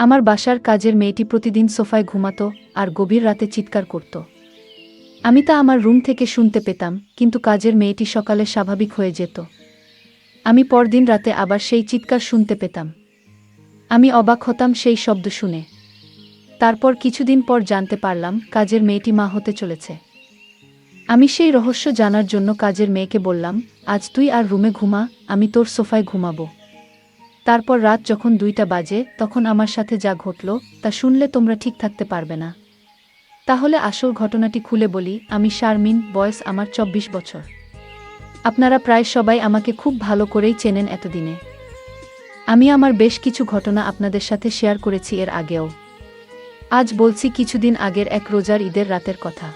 আমার বাসার কাজের মেয়েটি প্রতিদিন সোফায় ঘুমাতো আর গভীর রাতে চিৎকার করত। আমি তা আমার রুম থেকে শুনতে পেতাম, কিন্তু কাজের মেয়েটি সকালে স্বাভাবিক হয়ে যেত। আমি পরদিন রাতে আবার সেই চিৎকার শুনতে পেতাম। আমি অবাক হতাম সেই শব্দ শুনে। তারপর কিছুদিন পর জানতে পারলাম কাজের মেয়েটি মা হতে চলেছে। আমি সেই রহস্য জানার জন্য কাজের মেয়েকে বললাম, আজ তুই আর রুমে ঘুমা, আমি তোর সোফায় ঘুমাবো। তারপর রাত যখন 2টা বাজে তখন আমার সাথে যা ঘটল তা শুনলে তোমরা ঠিক থাকতে পারবে না। তাহলে আসল ঘটনাটি খুলে বলি। আমি শারমিন, বয়স আমার 24 বছর। আপনারা প্রায় সবাই আমাকে খুব ভালো করেই চেনেন এতদিনে। আমি আমার বেশ কিছু ঘটনা আপনাদের সাথে শেয়ার করেছি এর আগেও। আজ বলছি কিছুদিন আগের এক রোজার ঈদের রাতের কথা।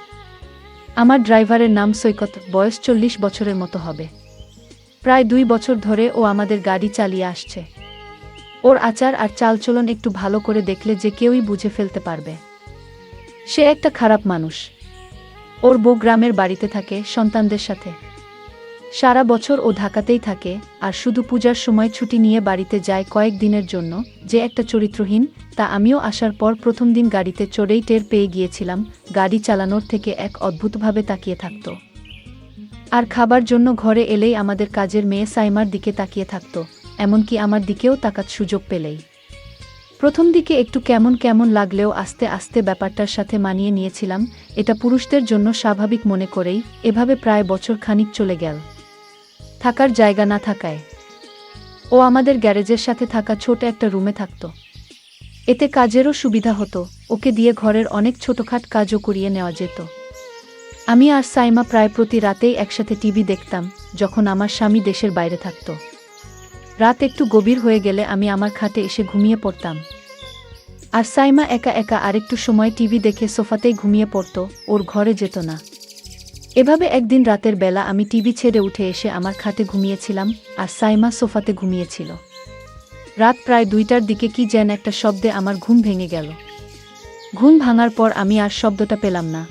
আমার ড্রাইভারের নাম সৈকত, বয়স 40 বছরের মতো হবে। প্রায় 2 বছর ধরে ও আমাদের গাড়ি চালিয়ে আসছে। ওর আচার আর চালচলন একটু ভালো করে দেখলে যে কেউই বুঝে ফেলতে পারবে সে একটা খারাপ মানুষ। ওর বউ গ্রামের বাড়িতে থাকে সন্তানদের সাথে। সারা বছর ও ঢাকাতেই থাকে, আর শুধু পূজার সময় ছুটি নিয়ে বাড়িতে যায় কয়েক দিনের জন্য। যে একটা চরিত্রহীন তা আমিও আসার পর প্রথম দিন গাড়িতে চড়েই টের পেয়ে গিয়েছিলাম। গাড়ি চালানোর থেকে এক অদ্ভুতভাবে তাকিয়ে থাকত, আর খাবার জন্য ঘরে এলেই আমাদের কাজের মেয়ে সাইমার দিকে তাকিয়ে থাকত, এমনকি আমার দিকেও তাকাত সুযোগ পেলেই। প্রথম দিকে একটু কেমন কেমন লাগলেও আস্তে আস্তে ব্যাপারটার সাথে মানিয়ে নিয়েছিলাম। এটা পুরুষদের জন্য স্বাভাবিক মনে করেই এভাবে প্রায় বছর খানিক চলে গেল। থাকার জায়গা না থাকায় ও আমাদের গ্যারেজের সাথে থাকা ছোট একটা রুমে থাকত। এতে কাজেরও সুবিধা হতো, ওকে দিয়ে ঘরের অনেক ছোটখাট কাজও করিয়ে নেওয়া যেত। আমি আর সাইমা প্রায় প্রতি রাতেই একসাথে টিভি দেখতাম, যখন আমার স্বামী দেশের বাইরে থাকত। রাত একটু গভীর হয়ে গেলে আমি আমার খাটে এসে ঘুমিয়ে পড়তাম, আর সাইমা একা একা আরেকটু সময় টিভি দেখে সোফাতেই ঘুমিয়ে পড়ত, ওর ঘরে যেত না। এভাবে একদিন রাতের বেলা আমি টিভি ছেড়ে উঠে এসে আমার খাটে ঘুমিয়েছিলাম, আর সাইমা সোফাতে ঘুমিয়েছিল। রাত প্রায় 2টার দিকে কি যেন একটা শব্দে আমার ঘুম ভেঙে গেল। ঘুম ভাঙার পর আমি আর শব্দটা পেলাম না।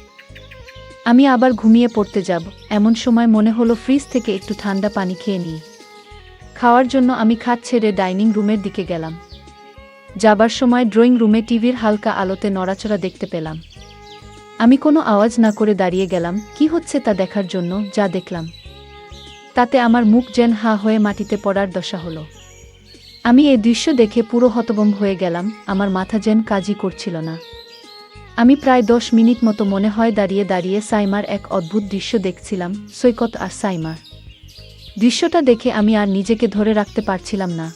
আমি আবার ঘুমিয়ে পড়তে যাব, এমন সময় মনে হলো ফ্রিজ থেকে একটু ঠান্ডা পানি খেয়ে নিই। খাওয়ার জন্য আমি খাট ছেড়ে ডাইনিং রুমের দিকে গেলাম। যাবার সময় ড্রয়িং রুমে টিভির হালকা আলোতে নড়াচড়া দেখতে পেলাম। আমি কোনো আওয়াজ না করে দাঁড়িয়ে গেলাম কি হচ্ছে তা দেখার জন্য। যা দেখলাম তাতে আমার মুখ যেন হা হয়ে মাটিতে পড়ার দশা হলো। আমি এই দৃশ্য দেখে পুরো হতভম্ব হয়ে গেলাম, আমার মাথা যেন কাজই করছিল না। আমি প্রায় 10 মিনিট মতো মনে হয় দাঁড়িয়ে দাঁড়িয়ে সাইমার এক অদ্ভুত দৃশ্য দেখছিলাম, সৈকত আর সাইমার। দৃশ্যটা দেখে আমি আর নিজেকে ধরে রাখতে পারছিলাম না।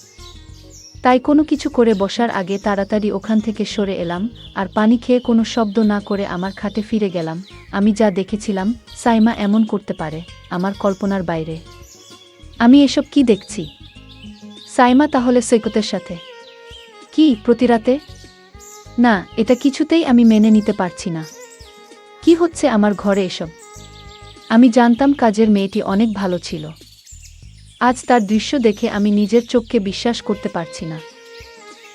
তাই কোনো কিছু করে বসার আগে তাড়াতাড়ি ওখান থেকে সরে এলাম, আর পানি খেয়ে কোনো শব্দ না করে আমার খাটে ফিরে গেলাম। আমি যা দেখেছিলাম সাইমা এমন করতে পারে, আমার কল্পনার বাইরে। আমি এসব কি দেখছি? সাইমা তাহলে সৈকতের সাথে? কি প্রতি রাতে? না, এটা কিছুতেই আমি মেনে নিতে পারছি না। কি হচ্ছে আমার ঘরে এসব? আমি জানতাম কাজের মেয়েটি অনেক ভালো ছিল। আজ তার দৃশ্য দেখে আমি নিজের চোখকে বিশ্বাস করতে পারছি না।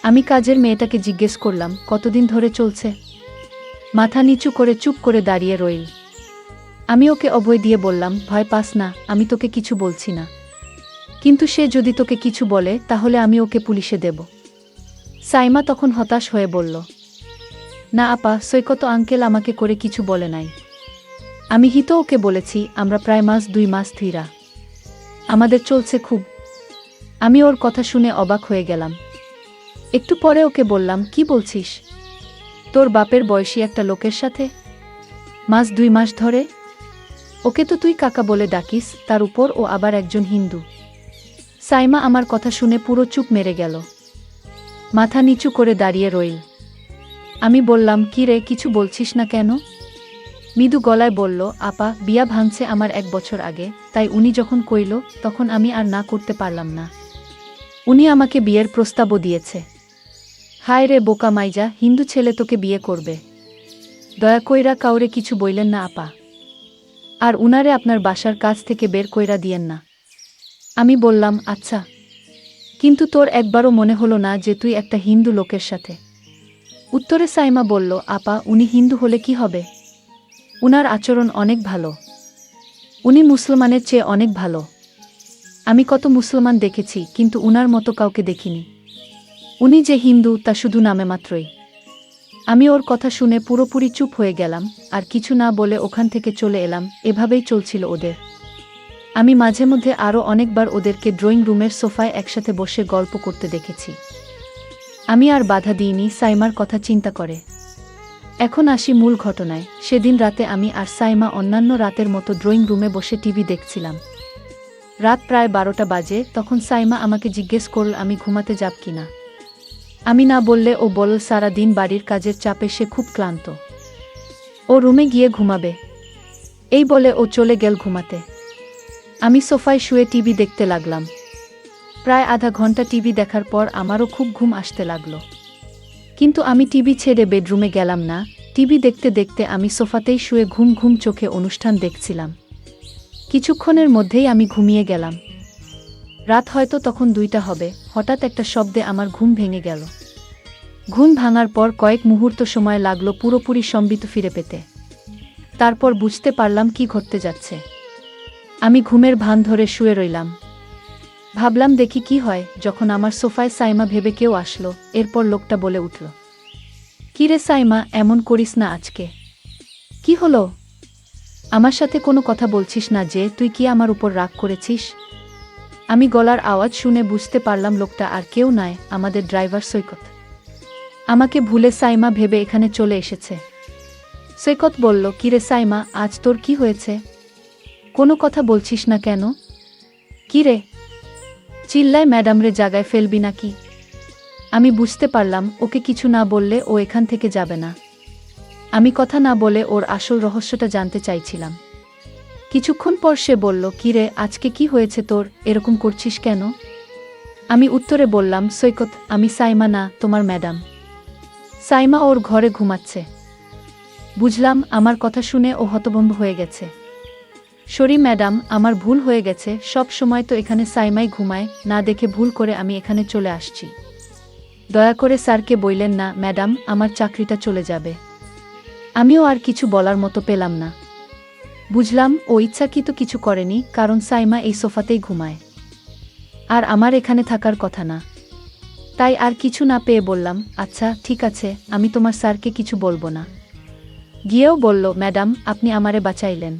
আমি কাজের মেয়েটাকে জিজ্ঞেস করলাম, কতদিন ধরে চলছে? মাথা নিচু করে চুপ করে দাঁড়িয়ে রইল। আমি ওকে অভয় দিয়ে বললাম, ভয় পাস না, আমি তোকে কিছু বলছি না। কিন্তু সে যদি তোকে কিছু বলে তাহলে আমি ওকে পুলিশে দেব। সাইমা তখন হতাশ হয়ে বলল, না আপা, সৈকত আঙ্কেল আমাকে করে কিছু বলে নাই। আমি হিতো ওকে বলেছি, আমরা প্রায় 2 মাস ধরে আমাদের চলছে খুব। আমি ওর কথা শুনে অবাক হয়ে গেলাম। একটু পরে ওকে বললাম, কি বলছিস? তোর বাপের বয়সী একটা লোকের সাথে 2 মাস ধরে? ওকে তো তুই কাকা বলে ডাকিস, তার উপর ও আবার একজন হিন্দু। সাইমা আমার কথা শুনে পুরো চুপ মেরে গেল, মাথা নিচু করে দাঁড়িয়ে রইল। আমি বললাম, কি রে, কিছু বলছিস না কেন? মৃদু গলায় বলল, আপা, বিয়া ভাঙছে আমার 1 বছর আগে, তাই উনি যখন কইল তখন আমি আর না করতে পারলাম না। উনি আমাকে বিয়ের প্রস্তাবও দিয়েছে। হায় রে বোকা মাইজা, হিন্দু ছেলে তোকে বিয়ে করবে? দয়া কইরা কাউরে কিছু বইলেন না আপা, আর উনারে আপনার বাসার কাছ থেকে বের কইরা দিয়েন না। আমি বললাম, আচ্ছা, কিন্তু তোর একবারও মনে হলো না যে তুই একটা হিন্দু লোকের সাথে? উত্তরে সাইমা বলল, আপা, উনি হিন্দু হলে কি হবে? উনার আচরণ অনেক ভালো। উনি মুসলমানের চেয়ে অনেক ভালো। আমি কত মুসলমান দেখেছি, কিন্তু উনার মতো কাউকে দেখিনি। উনি যে হিন্দু তা শুধু নামে মাত্রই। আমি ওর কথা শুনে পুরোপুরি চুপ হয়ে গেলাম, আর কিছু না বলে ওখান থেকে চলে এলাম। এভাবেই চলছিল ওদের। আমি মাঝে মধ্যে আরও অনেকবার ওদেরকে ড্রয়িং রুমের সোফায় একসাথে বসে গল্প করতে দেখেছি। আমি আর বাধা দিইনি সাইমার কথা চিন্তা করে। এখন আসি মূল ঘটনায়। সেদিন রাতে আমি আর সাইমা অন্যান্য রাতের মতো ড্রয়িং রুমে বসে টিভি দেখছিলাম। রাত প্রায় 12টা বাজে। তখন সাইমা আমাকে জিজ্ঞেস করল আমি ঘুমাতে যাব কিনা। আমি না বললে ও বলল সারা দিন বাড়ির কাজের চাপে সে খুব ক্লান্ত, ও রুমে গিয়ে ঘুমাবে। এই বলে ও চলে গেল ঘুমাতে। আমি সোফায় শুয়ে টিভি দেখতে লাগলাম। প্রায় আধা ঘন্টা টিভি দেখার পর আমারও খুব ঘুম আসতে লাগলো। কিন্তু আমি টিভি ছেড়ে বেডরুমে গেলাম না। টিভি দেখতে দেখতে আমি সোফাতেই শুয়ে ঘুম ঘুম চোখে অনুষ্ঠান দেখছিলাম। কিছুক্ষণের মধ্যেই আমি ঘুমিয়ে গেলাম। রাত হয়তো তখন 2টা হবে। হঠাৎ একটা শব্দে আমার ঘুম ভেঙে গেল। ঘুম ভাঙার পর কয়েক মুহূর্ত সময় লাগলো পুরোপুরি সম্বিত ফিরে পেতে। তারপর বুঝতে পারলাম কি ঘটতে যাচ্ছে। আমি ঘুমের ভান ধরে শুয়ে রইলাম। ভাবলাম দেখি কি হয়। যখন আমার সোফায় সাইমা ভেবে কেউ আসলো। এরপর লোকটা বলে উঠল, কি রে সাইমা, এমন করিস না আজকে। কি হলো? আমার সাথে কোনো কথা বলছিস না যে? তুই কি আমার উপর রাগ করেছিস? আমি গলার আওয়াজ শুনে বুঝতে পারলাম লোকটা আর কেউ নয়, আমাদের ড্রাইভার সৈকত। আমাকে ভুলে সাইমা ভেবে এখানে চলে এসেছে। সৈকত বলল, কি রে সাইমা, আজ তোর কি হয়েছে? কোনো কথা বলছিস না কেন? কি রে? চিল্লায় ম্যাডামরে জাগায় ফেলবি নাকি? আমি বুঝতে পারলাম ওকে কিছু না বললে ও এখান থেকে যাবে না। আমি কথা না বলে ওর আসল রহস্যটা জানতে চাইছিলাম। কিছুক্ষণ পর সে বলল, কি রে, আজকে কি হয়েছে তোর, এরকম করছিস কেন? আমি উত্তরে বললাম, সৈকত, আমি সাইমা না, তোমার ম্যাডাম। সাইমা ওর ঘরে ঘুমাচ্ছে। বুঝলাম। আমার কথা শুনে ও হতভম্ব হয়ে গেছে। সরি ম্যাডাম, আমার ভুল হয়ে গেছে। সব সময় তো এখানে সাইমাই ঘুমায়, না দেখে ভুল করে আমি এখানে চলে আসছি। দয়া করে স্যারকে বললেন না ম্যাডাম, আমার চাকরিটা চলে যাবে। আমিও আর কিছু বলার মতো পেলাম না। বুঝলাম ও ইচ্ছাকৃত কিছু করেনি, কারণ সাইমা এই সোফাতেই ঘুমায়, আর আমার এখানে থাকার কথা না। তাই আর কিছু না পেয়ে বললাম, আচ্ছা ঠিক আছে, আমি তোমার স্যারকে কিছু বলবো না। গিয়েও বলল, ম্যাডাম, আপনি আমারে বাঁচাইলেন।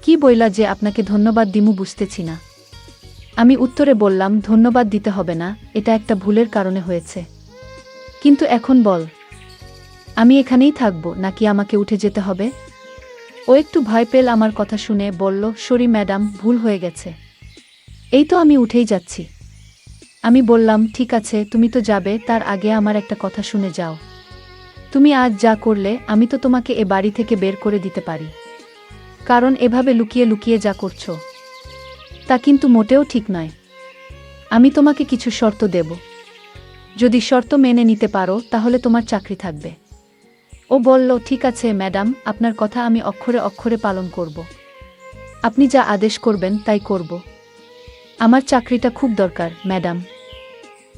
কি বইলা যে আপনাকে ধন্যবাদ দিমু বুঝতেছি না। আমি উত্তরে বললাম, ধন্যবাদ দিতে হবে না, এটা একটা ভুলের কারণে হয়েছে। কিন্তু এখন বল, আমি এখানেই থাকবো নাকি আমাকে উঠে যেতে হবে? ও একটু ভয় পেল আমার কথা শুনে, বলল, সরি ম্যাডাম, ভুল হয়ে গেছে। এই তো আমি উঠেই যাচ্ছি। আমি বললাম, ঠিক আছে, তুমি তো যাবে, তার আগে আমার একটা কথা শুনে যাও। তুমি আজ যা করলে, আমি তো তোমাকে এ বাড়ি থেকে বের করে দিতে পারি। কারণ এভাবে লুকিয়ে লুকিয়ে যা করছো, তা কিন্তু মোটেও ঠিক নয়। আমি তোমাকে কিছু শর্ত দেব। যদি শর্ত মেনে নিতে পারো তাহলে তোমার চাকরি থাকবে। ও বলল, ঠিক আছে ম্যাডাম, আপনার কথা আমি অক্ষরে অক্ষরে পালন করব। আপনি যা আদেশ করবেন তাই করব। আমার চাকরিটা খুব দরকার ম্যাডাম।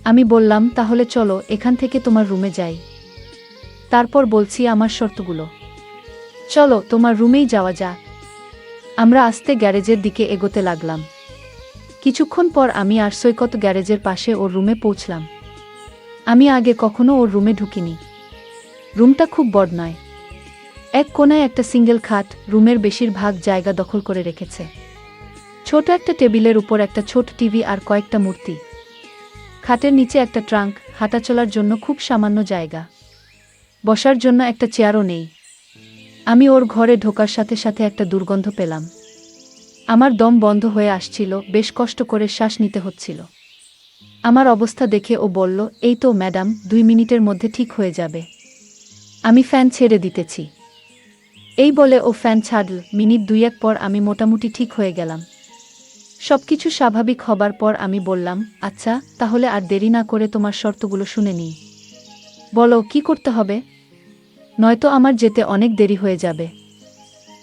আমি বললাম, তাহলে চলো এখান থেকে তোমার রুমে যাই। তারপর বলছি আমার শর্তগুলো। চলো তোমার রুমেই যাওয়া যাক। আমরা আস্তে গ্যারেজের দিকে এগোতে লাগলাম। কিছুক্ষণ পর আমি আর সৈকত গ্যারেজের পাশে ওর রুমে পৌঁছলাম। আমি আগে কখনো ওর রুমে ঢুকিনি। রুমটা খুব বড় নয়। এক কোণায় একটা সিঙ্গেল খাট রুমের বেশিরভাগ জায়গা দখল করে রেখেছে। ছোট একটা টেবিলের উপর একটা ছোট টিভি আর কয়েকটা মূর্তি। খাটের নিচে একটা ট্রাঙ্ক, হাঁটাচলার জন্য খুব সামান্য জায়গা। বসার জন্য একটা চেয়ারও নেই। আমি ওর ঘরে ঢোকার সাথে সাথে একটা দুর্গন্ধ পেলাম। আমার দম বন্ধ হয়ে আসছিল, বেশ কষ্ট করে শ্বাস নিতে হচ্ছিল। আমার অবস্থা দেখে ও বলল, এই তো ম্যাডাম, 2 মিনিটের মধ্যে ঠিক হয়ে যাবে। আমি ফ্যান ছেড়ে দিতেছি। এই বলে ও ফ্যান ছাড়ল। মিনিট 2-1 পর আমি মোটামুটি ঠিক হয়ে গেলাম। সবকিছু স্বাভাবিক হবার পর আমি বললাম, আচ্ছা তাহলে আর দেরি না করে তোমার শর্তগুলো শুনে নিই। বলো কি করতে হবে, নয়তো আমার যেতে অনেক দেরি হয়ে যাবে।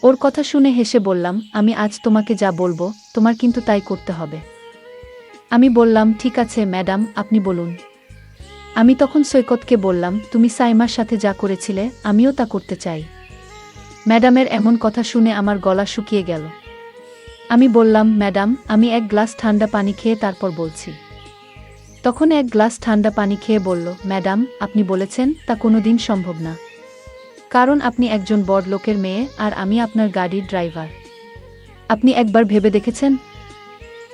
ওর কথা শুনে হেসে বললাম, আমি আজ তোমাকে যা বলবো তোমার কিন্তু তাই করতে হবে। আমি বললাম, ঠিক আছে ম্যাডাম, আপনি বলুন। আমি তখন সৈকতকে বললাম, তুমি সাইমার সাথে যা করেছিলে আমিও তা করতে চাই। ম্যাডামের এমন কথা শুনে আমার গলা শুকিয়ে গেল। আমি বললাম, ম্যাডাম, আমি 1 গ্লাস ঠান্ডা পানি খেয়ে তারপর বলছি। তখন এক গ্লাস ঠান্ডা পানি খেয়ে বলল, ম্যাডাম, আপনি বলেছেন তা কোনোদিন সম্ভব না। কারণ আপনি একজন বড় লোকের মেয়ে আর আমি আপনার গাড়ির ড্রাইভার। আপনি একবার ভেবে দেখেছেন?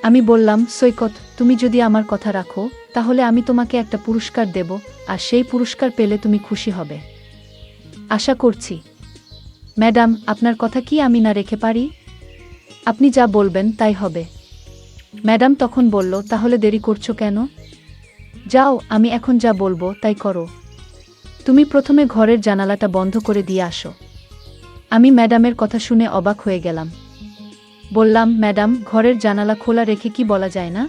আমি বললাম, সৈকত, তুমি যদি আমার কথা রাখো তাহলে আমি তোমাকে একটা পুরস্কার দেব, আর সেই পুরস্কার পেলে তুমি খুশি হবে। আশা করছি। ম্যাডাম, আপনার কথা কি আমি না রেখে পারি? আপনি যা বলবেন তাই হবে। ম্যাডাম তখন বলল, তাহলে দেরি করছো কেন? যাও, আমি এখন যা বলবো তাই করো। তুমি প্রথমে ঘরের জানালাটা বন্ধ করে দিয়ে আসো। আমি ম্যাডামের কথা শুনে অবাক হয়ে গেলাম। বললাম, ম্যাডাম, ঘরের জানালা খোলা রেখে কি বলা যায় না?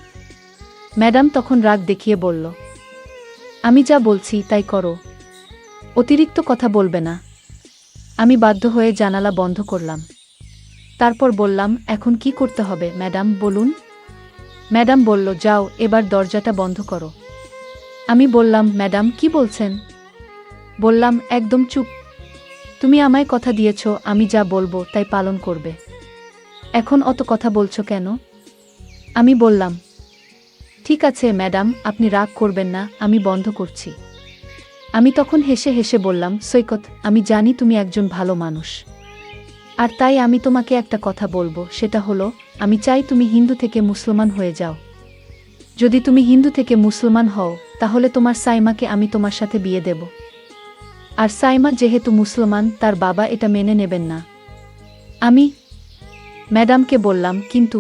ম্যাডাম তখন রাগ দেখিয়ে বলল, আমি যা বলছি তাই করো, অতিরিক্ত কথা বলবে না। আমি বাধ্য হয়ে জানালা বন্ধ করলাম। তারপর বললাম, এখন কি করতে হবে ম্যাডাম বলুন? ম্যাডাম বলল, যাও, এবার দরজাটা বন্ধ করো। আমি বললাম, ম্যাডাম কি বলছেন? বললাম, একদম চুপ। তুমি আমায় কথা দিয়েছ আমি যা বলবো তাই পালন করবে। এখন অত কথা বলছো কেন? আমি বললাম, ঠিক আছে ম্যাডাম, আপনি রাগ করবেন না, আমি বন্ধ করছি। আমি তখন হেসে হেসে বললাম, সৈকত, আমি জানি তুমি একজন ভালো মানুষ। আর তাই আমি তোমাকে একটা কথা বলবো, সেটা হলো, আমি চাই তুমি হিন্দু থেকে মুসলমান হয়ে যাও। যদি তুমি হিন্দু থেকে মুসলমান হও তাহলে তোমার সাইমাকে আমি তোমার সাথে বিয়ে দেব। আর সাইমা যেহেতু মুসলমান, তার বাবা এটা মেনে নেবেন না। আমি ম্যাডামকে বললাম, কিন্তু?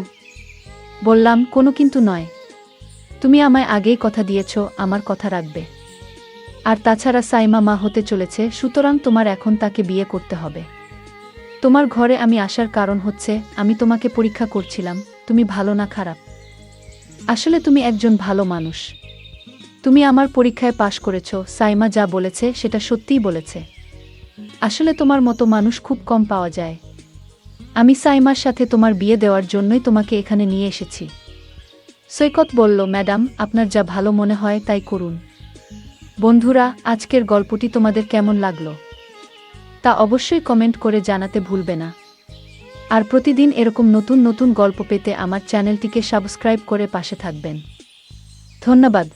বললাম, কোনো কিন্তু নয়। তুমি আমায় আগেই কথা দিয়েছ আমার কথা রাখবে। আর তাছাড়া সাইমা মা হতে চলেছে, সুতরাং তোমার এখন তাকে বিয়ে করতে হবে। তোমার ঘরে আমি আসার কারণ হচ্ছে, আমি তোমাকে পরীক্ষা করছিলাম তুমি ভালো না খারাপ। আসলে তুমি একজন ভালো মানুষ। তুমি আমার পরীক্ষায় পাশ করেছ, সাইমা যা বলেছে সেটা সত্যিই বলেছে। আসলে তোমার মতো মানুষ খুব কম পাওয়া যায়। আমি সাইমার সাথে তোমার বিয়ে দেওয়ার জন্যই তোমাকে এখানে নিয়ে এসেছি। সৈকত বলল, ম্যাডাম, আপনার যা ভালো মনে হয় তাই করুন। বন্ধুরা, আজকের গল্পটি তোমাদের কেমন লাগলো তা অবশ্যই কমেন্ট করে জানাতে ভুলবে না। আর প্রতিদিন এরকম নতুন নতুন গল্প পেতে আমার চ্যানেলটিকে সাবস্ক্রাইব করে পাশে থাকবেন। ধন্যবাদ।